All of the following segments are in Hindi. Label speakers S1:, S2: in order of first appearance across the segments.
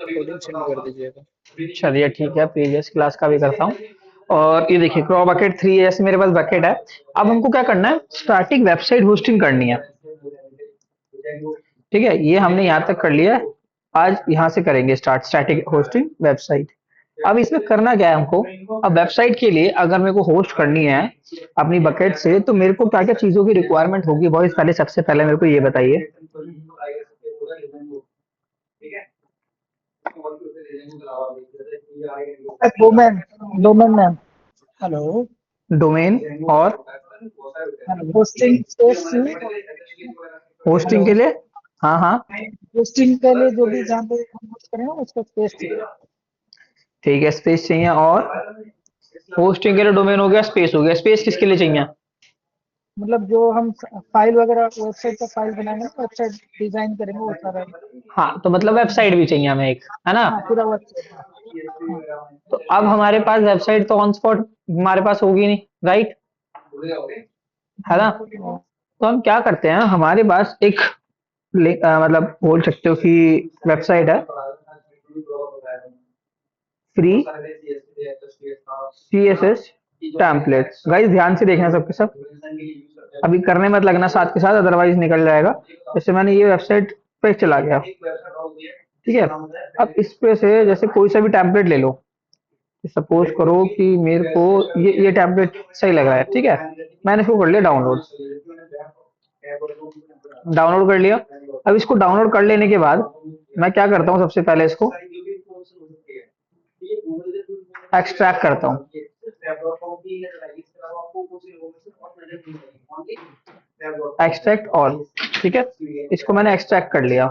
S1: कोडिंग सेंड कर दीजिएगा।
S2: चलिए ठीक है, प्रीवियस क्लास का भी करता हूँ। और ये देखिए क्रॉ बकेट 3 ऐसे मेरे पास बकेट है। अब हमको क्या करना है, स्टार्टिंग वेबसाइट होस्टिंग करनी है। ठीक है, ये हमने यहाँ तक कर लिया है। आज यहाँ से करेंगे स्टार्ट स्टैटिक होस्टिंग वेबसाइट। अब इसमें करना क्या है हमको, अब वेबसाइट के लिए अगर मेरे को होस्ट करनी है अपनी बकेट से, तो मेरे को क्या क्या चीजों की रिक्वायरमेंट होगी बॉयज, पहले सबसे पहले मेरे को ये बताइए।
S3: Domain domain name. Hello.
S2: Domain और
S3: होस्टिंग स्पेस
S2: होस्टिंग
S3: हेलो।
S2: के लिए। हाँ हाँ,
S3: होस्टिंग के लिए जो भी जहाँ पे हम होस्ट करें उसका स्पेस चाहिए।
S2: ठीक है, स्पेस चाहिए। और होस्टिंग के लिए डोमेन हो गया, स्पेस हो गया। स्पेस किसके लिए चाहिए?
S3: मतलब जो हम फाइल वगैरह वेबसाइट का फाइल बनाएंगे ना, वेबसाइट डिजाइन करेंगे वो सारा।
S2: हाँ, तो मतलब वेबसाइट भी चाहिए हमें एक, है ना?
S3: हाँ पूरा वेबसाइट। हाँ
S2: तो अब हमारे पास वेबसाइट तो ऑन स्पॉट हमारे पास होगी नहीं, राइट? है ना?
S3: हाँ।
S2: तो हम क्या करते हैं, हमारे पास एक मतलब बोल सकते हो कि वेबसाइट है, फ्री CSS टेम्पलेट्स। गाइस ध्यान से देखना सबके सब, अभी करने मत लगना साथ के साथ, अदरवाइज निकल जाएगा। जैसे मैंने ये वेबसाइट पे चला गया, ठीक है। अब इस पे से जैसे कोई सा भी टेम्पलेट ले लो। सपोज करो कि मेरे को ये टेम्पलेट सही लग रहा है, ठीक है। मैंने इसको कर लिया डाउनलोड, डाउनलोड कर लिया। अब इसको डाउनलोड कर लेने के बाद मैं क्या करता हूँ, सबसे पहले इसको एक्सट्रैक्ट करता हूँ। एक्सट्रैक्ट ऑल, ठीक है। इसको मैंने एक्सट्रैक्ट कर लिया।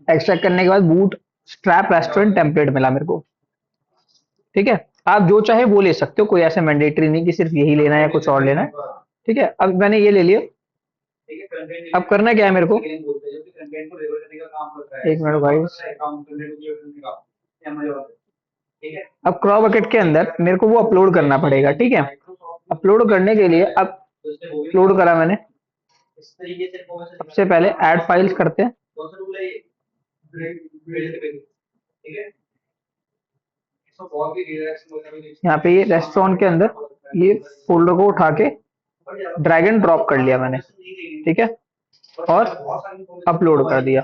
S2: एक्सट्रैक्ट करने के बाद बूट स्ट्रैप रेस्टोरेंट टेम्पलेट मिला मेरे को, ठीक है। आप जो चाहे वो ले सकते हो, कोई ऐसे मैंडेटरी नहीं कि सिर्फ यही लेना है या कुछ और लेना है, ठीक है। अब मैंने ये ले लिया। अब करना क्या है मेरे को, एक मिनट भाई। अब क्रॉ बकेट के अंदर मेरे को वो अपलोड करना पड़ेगा, ठीक है। अपलोड करने के लिए अब अपलोड करा मैंने। सबसे पहले ऐड फाइल्स करते हैं। यहाँ पे ये रेस्टोरेंट के अंदर ये फोल्डर को उठा के ड्रैग एंड ड्रॉप कर लिया मैंने, ठीक है। और अपलोड कर दिया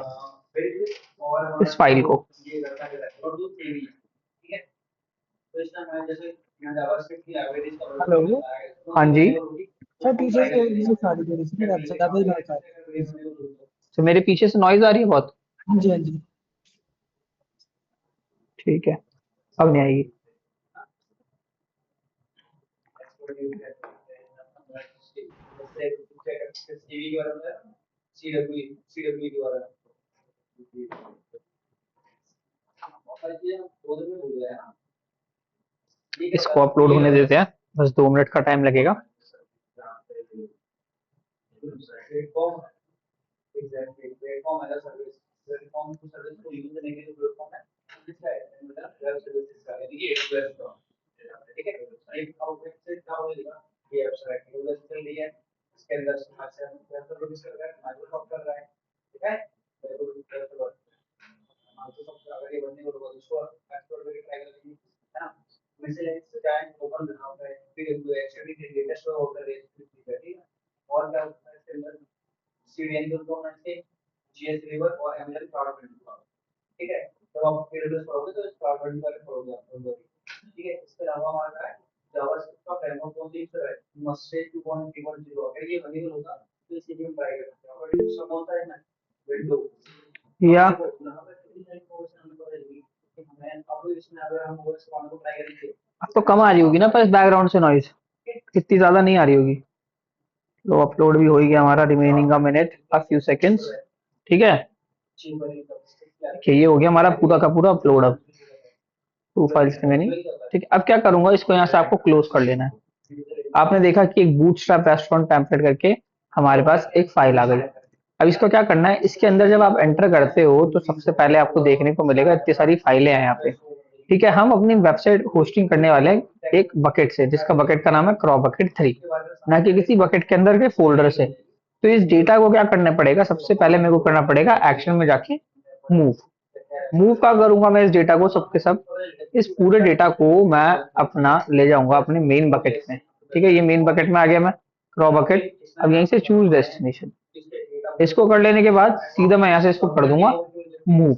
S2: इस फाइल को।
S3: हेलो
S2: हाँ जी।
S3: सर, पीछे से नॉइस आ रही है, इसमें आपसे ज्यादा ही नॉइस आ रही है।
S2: तो मेरे पीछे से नॉइज आ रही है बहुत।
S3: हाँ जी हाँ जी।
S2: ठीक है, अब नहीं आएगी। इसको अपलोड होने देते हैं, बस 2 मिनट का टाइम लगेगा। या अब तो कम आ रही होगी ना, पर बैकग्राउंड से नॉइज इतनी ज्यादा नहीं आ रही होगी। तो अपलोड भी हो ही गया हमारा, remaining a minute a few seconds, ठीक है। देखिए ये हो गया हमारा पूरा का पूरा अपलोड। अब 2 फाइल्स रिमेनिंग, ठीक है। अब क्या करूंगा, इसको यहाँ से आपको क्लोज कर लेना है। आपने देखा कि एक बूटस्ट्रैप रेस्टोरेंट टेम्पलेट करके हमारे पास एक फाइल आ गई। अब इसको क्या करना है, इसके अंदर जब आप एंटर करते हो तो सबसे पहले आपको देखने को मिलेगा इतनी सारी फाइलें हैं यहाँ पे, ठीक है। हम अपनी वेबसाइट होस्टिंग करने वाले हैं एक बकेट से, जिसका बकेट का नाम है क्रॉ बकेट 3, ना कि किसी बकेट के अंदर के फोल्डर से। तो इस डेटा को क्या करना पड़ेगा, सबसे पहले मेरे को करना पड़ेगा एक्शन में जाके मूव। मूव का करूंगा मैं इस डेटा को सबके सब, इस पूरे डेटा को मैं अपना ले जाऊंगा अपने मेन बकेट में। ठीक है, ये मेन बकेट में आ गया मैं, क्रॉ बकेट। अब यहीं से चूज डेस्टिनेशन, इसको कर लेने के बाद सीधा मैं यहाँ से इसको कर दूंगा मूव।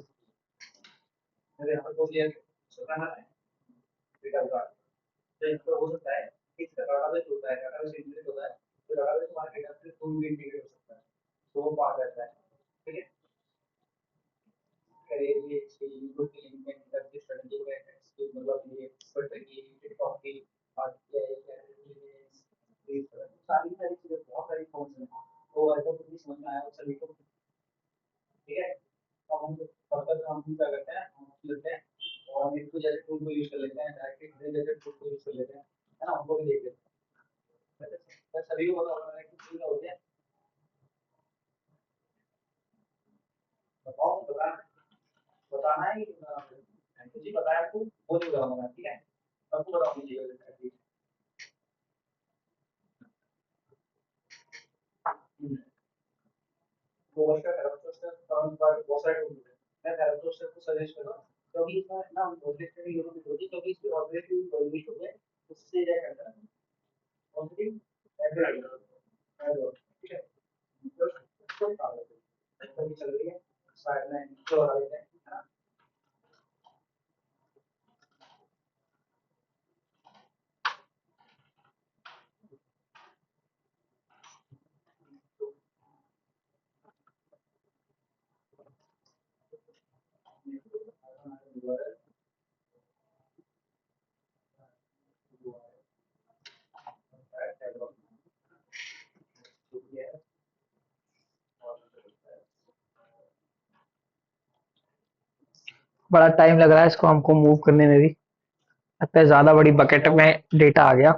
S2: बड़ा टाइम लग रहा है इसको हमको मूव करने में भी, लगता है ज्यादा बड़ी बकेट में डेटा आ गया,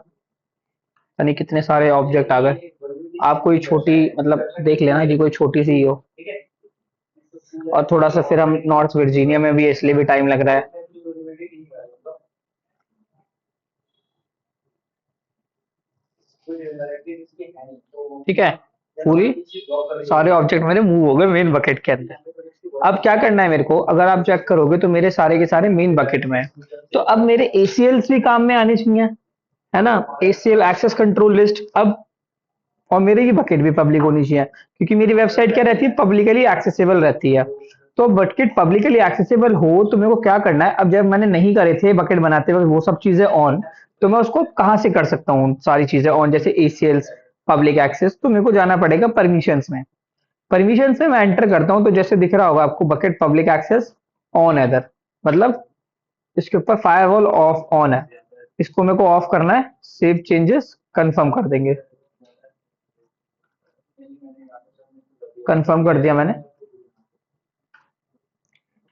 S2: यानी कितने सारे ऑब्जेक्ट आ गए। आप कोई छोटी मतलब देख लेना कि कोई छोटी सी ही हो। और थोड़ा सा फिर हम नॉर्थ वर्जीनिया में भी है, इसलिए भी टाइम लग रहा है। ठीक है, पूरी सारे ऑब्जेक्ट मेरे मूव हो गए मेन बकेट के अंदर। अब क्या करना है मेरे को, अगर आप चेक करोगे तो मेरे सारे के सारे मेन बकेट में है। तो अब मेरे एसीएल्स भी काम में आने चाहिए, है ना, एसीएल एक्सेस कंट्रोल लिस्ट। अब और मेरी ये बकेट भी पब्लिक होनी चाहिए, क्योंकि मेरी वेबसाइट क्या रहती है, पब्लिकली एक्सेसिबल रहती है। तो बकेट पब्लिकली एक्सेसिबल हो तो मेरे को क्या करना है, अब जब मैंने नहीं करे थे बकेट बनाते वक्त वो सब चीजें ऑन, तो मैं उसको कहाँ से कर सकता हूँ सारी चीजें ऑन, जैसे एसीएल्स पब्लिक एक्सेस। तो मेरे को जाना पड़ेगा परमिशंस में। परमिशंस में मैं एंटर करता हूँ तो जैसे दिख रहा होगा आपको बकेट पब्लिक एक्सेस ऑन है इधर, मतलब इसके ऊपर फायरवॉल ऑफ ऑन है। इसको मेरे को ऑफ करना है, सेव चेंजेस कंफर्म कर देंगे। कंफर्म कर दिया मैंने।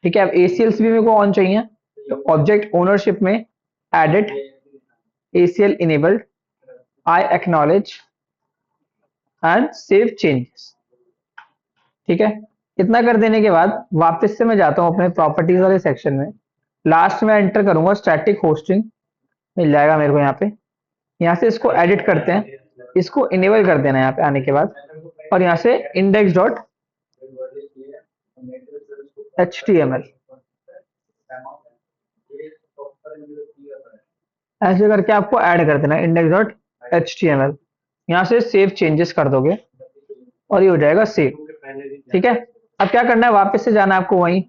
S2: ठीक है, अब एसीएल्स भी मेरे को ऑन चाहिए, तो ऑब्जेक्ट ओनरशिप में edit ACL enabled, I acknowledge and save changes. ठीक है, इतना कर देने के बाद वापस से मैं जाता हूं अपने प्रॉपर्टीज वाले सेक्शन में। लास्ट में एंटर करूंगा स्टैटिक होस्टिंग, मिल जाएगा मेरे को यहाँ पे। यहाँ से इसको एडिट करते हैं, इसको इनेबल कर देना है यहाँ पे आने के बाद। और यहाँ से इंडेक्स डॉट HTML ऐसे करके आपको ऐड कर देना इंडेक्स डॉट HTML। यहाँ से सेव चेंजेस कर दोगे और ये हो जाएगा सेव। ठीक है, अब क्या करना है, वापस से जाना है आपको वहीं,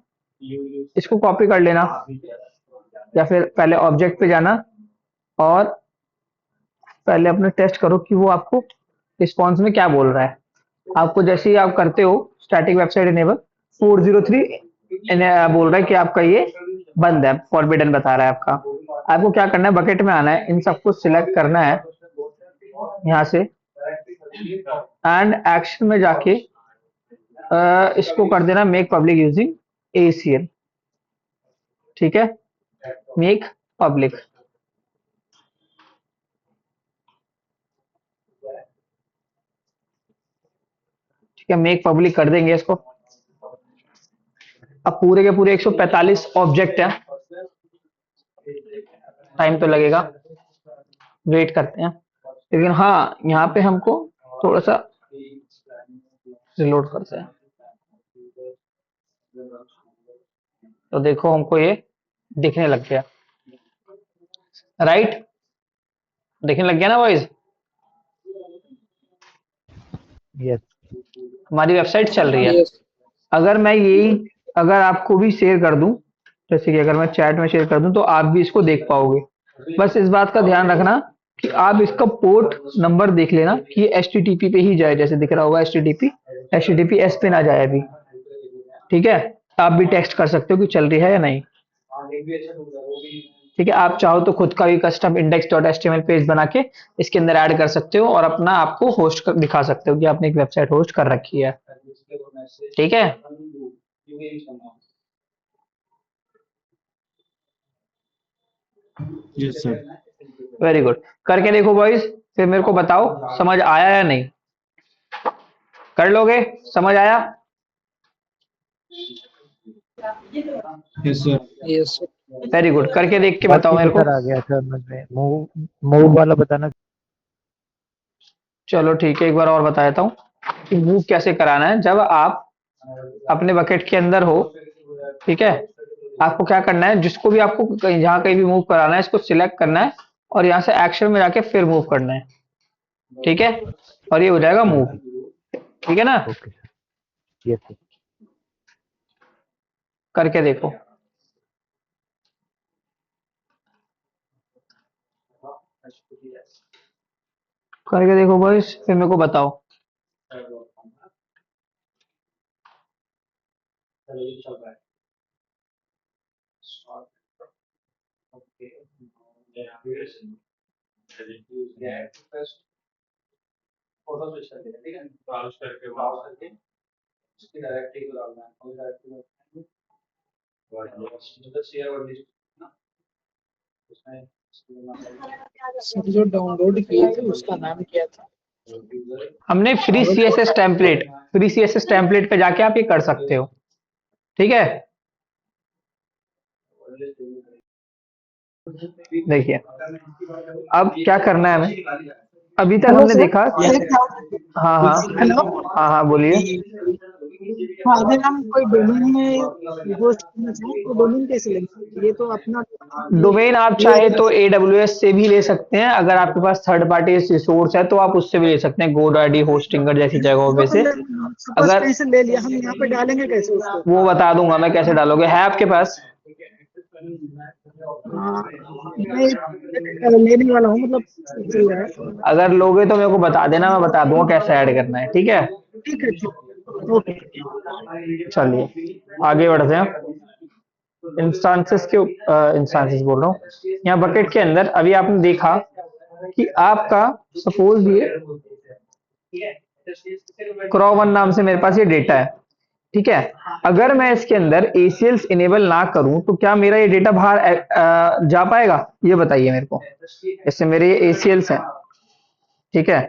S2: इसको कॉपी कर लेना, या फिर पहले ऑब्जेक्ट पे जाना और पहले अपने टेस्ट करो कि वो आपको रिस्पॉन्स में क्या बोल रहा है। आपको जैसे ही आप करते हो स्टैटिक वेबसाइट इनेबल 403 बोल रहा है कि आपका ये बंद है, फॉरबिडन बता रहा है आपका। आपको क्या करना है, बकेट में आना है, इन सबको सिलेक्ट करना है यहाँ से, एंड एक्शन में जाके इसको कर देना मेक पब्लिक यूजिंग ACL। ठीक है, मेक पब्लिक। ठीक है, मेक पब्लिक कर देंगे इसको। अब पूरे के पूरे 145 ऑब्जेक्ट है, टाइम तो लगेगा, वेट करते हैं। लेकिन हाँ, यहाँ पे हमको थोड़ा सा रिलोड करते हैं। तो देखो हमको ये दिखने लग गया, राइट? दिखने लग गया ना बॉयज?
S1: यस।
S2: हमारी वेबसाइट चल रही है।
S3: यस।
S2: अगर मैं यही, अगर आपको भी शेयर कर दूं, जैसे कि अगर मैं चैट में शेयर कर दूं तो आप भी इसको देख पाओगे। बस इस बात का ध्यान रखना कि आप इसका पोर्ट नंबर देख लेना कि ये HTTP पे ही जाए, जैसे दिख रहा होगा HTTPS पे ना जाए अभी। ठीक है, आप भी टेक्स्ट कर सकते हो कि चल रही है या नहीं। ठीक है, आप चाहो तो खुद का भी कस्टम index.html पेज बना के इसके अंदर ऐड कर सकते हो और अपना आपको होस्ट कर दिखा सकते हो कि आपने एक वेबसाइट होस्ट कर रखी है। ठीक है,
S1: यस सर।
S2: Very good. करके देखो बॉयज, फिर मेरे को बताओ समझ आया या नहीं। कर लोगे? समझ आया?
S1: Yes sir.
S3: Yes.
S2: Very good, करके देख के
S1: बहुत
S2: बताओ मेरे को।
S1: सर आ गया सर मुझे। मूव वाला बताना।
S2: चलो ठीक है, एक बार और बता देता हूँ कि मूव कैसे कराना है। जब आप अपने बकेट के अंदर हो, ठीक है, आपको क्या करना है, जिसको भी आपको कहीं जहां कहीं भी मूव कराना है इसको सिलेक्ट करना है और यहाँ से एक्शन में जाके फिर मूव करना है। ठीक है, और ये हो जाएगा मूव। ठीक है ना?
S1: Okay sir. Yes sir.
S2: करके देखो। करके देखो बॉयज, फिर मेरे को बताओ।
S3: सर जो डाउनलोड किए थे उसका नाम क्या था?
S2: हमने free C S S template पे जाके आप ये कर सकते हो। ठीक है, देखिए अब क्या करना है हमें। अभी तक
S3: हेलो
S2: हमने
S3: सर।
S2: देखा। हाँ हाँ,
S3: हेलो।
S2: हाँ हाँ बोलिए।
S3: हाँ, अगर हम कोई डोमेन में होस्ट करना चाहें तो डोमेन कैसे लेंगे? ये तो अपना
S2: डोमेन आप
S3: ले
S2: चाहे तो AWS से भी ले सकते हैं, अगर आपके पास थर्ड पार्टी रिसोर्स है तो आप उससे भी ले सकते हैं, GoDaddy, होस्टिंगर जैसी जगहों पे से।
S3: सपोज
S2: अगर
S3: कहीं से ले लिया, हम यहाँ पे डालेंगे कैसे उसको?
S2: वो बता दूंगा मैं कैसे डालोगे, है आपके पास?
S3: हाँ, मैं लेने वाला हूँ, मतलब चल रहा है।
S2: अगर लोगे तो मेरे को बता देना, मैं बता दूंगा कैसे ऐड करना है। ठीक है,
S3: ठीक है, ठीक। ओके।
S2: चलिए आगे बढ़ते हैं। इंस्टांसेस बोल रहा हूँ, यहाँ बकेट के अंदर अभी आपने देखा कि आपका सपोज ये क्रॉ1 नाम से मेरे पास ये डेटा है। ठीक है, अगर मैं इसके अंदर ACLs इनेबल ना करूं तो क्या मेरा ये डेटा बाहर जा पाएगा? ये बताइए मेरे को। जैसे मेरे ये ACLs हैं, ठीक है,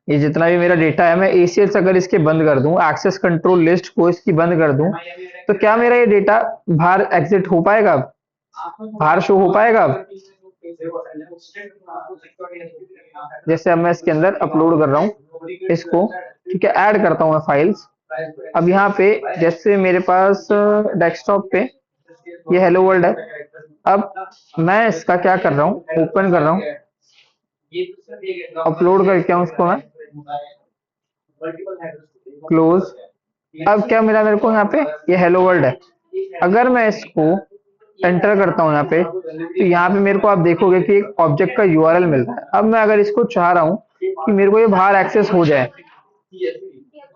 S2: ये जितना भी मेरा डेटा है, मैं ACLs अगर इसके बंद कर दूं, एक्सेस कंट्रोल लिस्ट को इसकी बंद कर दूं, तो क्या मेरा ये डेटा बाहर एग्जिट हो पाएगा, बाहर शो हो पाएगा? जैसे अब मैं इसके अंदर अपलोड कर रहा हूँ इसको, ठीक है, ऐड करता हूँ मैं फाइल्स। अब यहाँ पे जैसे मेरे पास डेस्कटॉप पे ये हेलो वर्ल्ड है। अब मैं इसका क्या कर रहा हूँ, ओपन कर रहा हूँ, अपलोड करके हूँ उसको मैं, क्लोज। अब क्या मिला मेरे को यहाँ पे, ये हेलो वर्ल्ड है। अगर मैं इसको एंटर करता हूँ यहाँ पे, तो यहाँ पे मेरे को आप देखोगे कि एक ऑब्जेक्ट का URL मिल रहा है। अब मैं अगर इसको चाह रहा हूँ कि मेरे को ये बाहर एक्सेस हो जाए,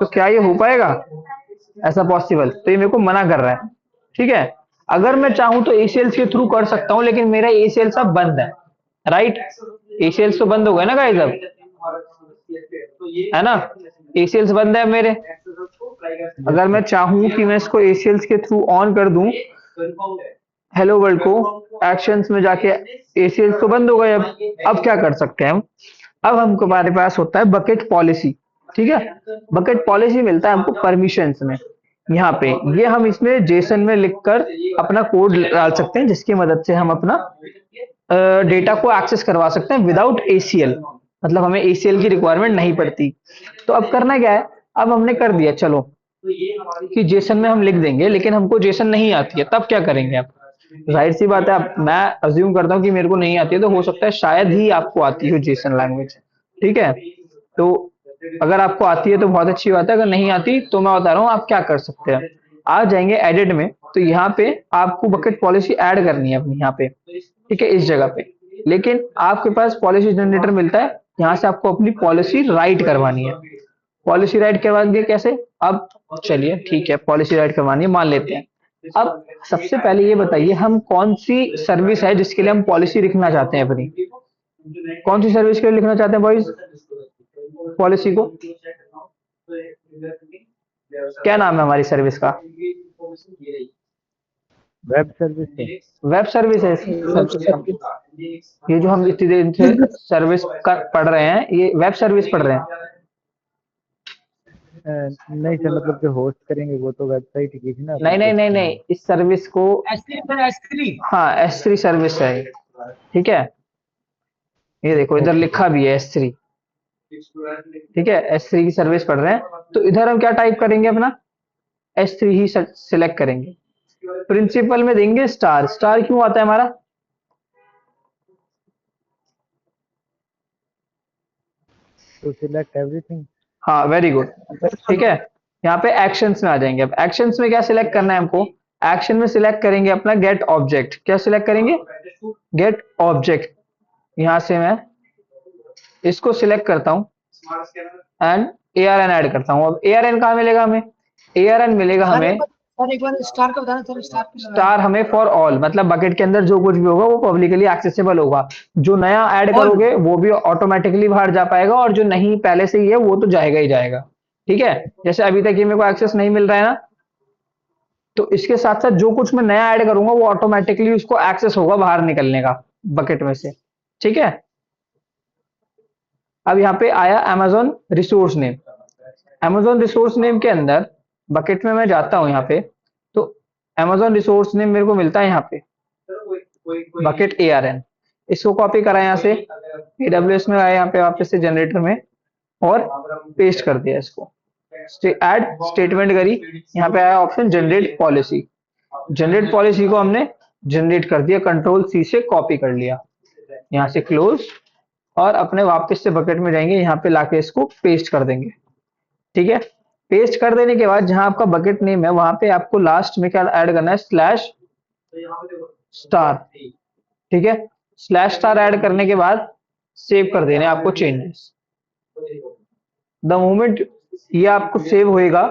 S2: तो क्या ये हो पाएगा ऐसा पॉसिबल? तो ये मेरे को मना कर रहा है। ठीक है, अगर मैं चाहूं तो ACLs के थ्रू कर सकता हूं, लेकिन मेरा ACLs अब बंद है, राइट? ACLs तो बंद हो गए ना गाइस अब, है ना? ACLs बंद है मेरे। अगर मैं चाहूं कि मैं इसको ACLs के थ्रू ऑन कर दूं हेलो वर्ल्ड को, एक्शंस में जाके, ACLs तो बंद हो गए। अब क्या कर सकते हैं हम? अब हमको, हमारे पास होता है बकेट पॉलिसी। ठीक है, बकेट पॉलिसी मिलता है हमको परमिशंस में। यहाँ पे ये हम इसमें जेसन में लिखकर अपना कोड डाल सकते हैं, जिसकी मदद से हम अपना डेटा को एक्सेस करवा सकते हैं विदाउट ACL, मतलब हमें ACL की रिक्वायरमेंट नहीं पड़ती। तो अब करना क्या है, अब हमने कर दिया, चलो कि जेसन में हम लिख देंगे, लेकिन हमको जेसन नहीं आती है, तब क्या करेंगे आप? जाहिर सी बात है, आप, मैं अज्यूम करता हूँ कि मेरे को नहीं आती है, तो हो सकता है शायद ही आपको आती हो जेसन लैंग्वेज। ठीक है, तो अगर आपको आती है तो बहुत अच्छी बात है, अगर नहीं आती तो मैं बता रहा हूँ आप क्या कर सकते हैं। आ जाएंगे एडिट में, तो यहाँ पे आपको बकेट पॉलिसी ऐड करनी है अपनी यहाँ पे, ठीक है, इस जगह पे। लेकिन आपके पास पॉलिसी जनरेटर मिलता है, यहाँ से आपको अपनी पॉलिसी राइट करवानी है। पॉलिसी राइट करवाएंगे कैसे? अब चलिए ठीक है, पॉलिसी राइट करवानी है, मान लेते हैं। अब सबसे पहले ये बताइए, हम कौन सी सर्विस है जिसके लिए हम पॉलिसी लिखना चाहते हैं अपनी? कौन सी सर्विस के लिए लिखना चाहते हैं बॉयज पॉलिसी को? क्या नाम है हमारी सर्विस का?
S1: वेब सर्विस है।
S2: वेब सर्विस है सर्विस का। ये जो हम इतनी देर से सर्विस का पढ़ रहे हैं, ये वेब सर्विस पढ़ रहे हैं।
S1: नहीं सर, मतलब जो होस्ट करेंगे वो तो वेबसाइट की थी ना,
S2: नहीं नहीं नहीं नहीं, इस सर्विस को
S3: S3
S2: हाँ S3 सर्विस है, ठीक है। ये देखो इधर लिखा भी है S3, ठीक है, S3 की सर्विस पढ़ रहे हैं, तो इधर हम क्या टाइप करेंगे अपना? S3 ही सिलेक्ट करेंगे। प्रिंसिपल में देंगे स्टार। स्टार क्यों आता है हमारा?
S1: To select everything.
S2: हाँ वेरी गुड, ठीक है। यहाँ पे एक्शंस में आ जाएंगे। अब एक्शंस में क्या सिलेक्ट करना है हमको? एक्शन में सिलेक्ट करेंगे अपना गेट ऑब्जेक्ट। क्या सिलेक्ट करेंगे? Get object. यहां से मैं इसको सिलेक्ट करता हूं एंड ARN ऐड करता हूं। अब ARN कहाँ मिलेगा हमें? ARN मिलेगा हमें,
S3: सर एक बार स्टार का बताना सर, स्टार का लगाना।
S2: स्टार हमें फॉर ऑल, मतलब बकेट के अंदर जो कुछ भी होगा वो पब्लिकली एक्सेसिबल होगा। जो नया ऐड करोगे वो भी ऑटोमेटिकली बाहर जा पाएगा, और जो नहीं पहले से ही है वो तो जाएगा ही जाएगा। ठीक है, जैसे अभी तक ये मेरे को एक्सेस नहीं मिल रहा है ना, तो इसके साथ साथ जो कुछ मैं नया ऐड करूंगा वो ऑटोमेटिकली उसको एक्सेस होगा बाहर निकलने का बकेट में से। ठीक है, अब यहाँ पे आया Amazon resource name. Amazon resource name के अंदर बकेट में मैं जाता हूं यहाँ पे, तो अमेजोन रिसोर्स नेम मेरे को मिलता है यहाँ पे बकेट ARN। इसको कॉपी करा यहाँ से, AWS में आया यहाँ पे वापस से जनरेटर में, और पेस्ट कर दिया इसको। ऐड स्टेटमेंट करी, यहाँ पे आया option generate policy. Generate policy को हमने जनरेट कर दिया, Ctrl+C से कॉपी कर लिया, यहाँ से क्लोज, और अपने वापस से बकेट में जाएंगे, यहाँ पे लाके इसको पेस्ट कर देंगे। ठीक है, पेस्ट कर देने के बाद जहां आपका बकेट नेम है वहां पे आपको लास्ट में क्या ऐड करना है? /स्टार। ठीक है, /स्टार ऐड करने के बाद सेव कर देने आपको चेंजेस। द मोमेंट ये आपको सेव होएगा,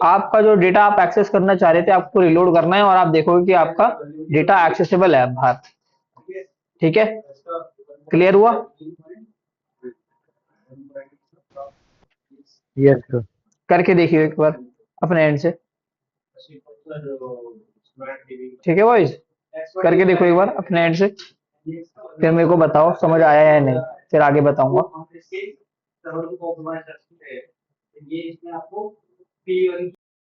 S2: आपका जो डेटा आप एक्सेस करना चाह रहे थे आपको रिलोड करना है, और आप देखोगे कि आपका डेटा एक्सेसिबल है बाहर। ठीक है, क्लियर हुआ?
S1: Yes sir.
S2: करके देखिए एक बार अपने एंड से। ठीक है बॉयज, करके देखो एक बार अपने एंड से, फिर मेरे को बताओ समझ आया या नहीं, फिर आगे बताऊंगा।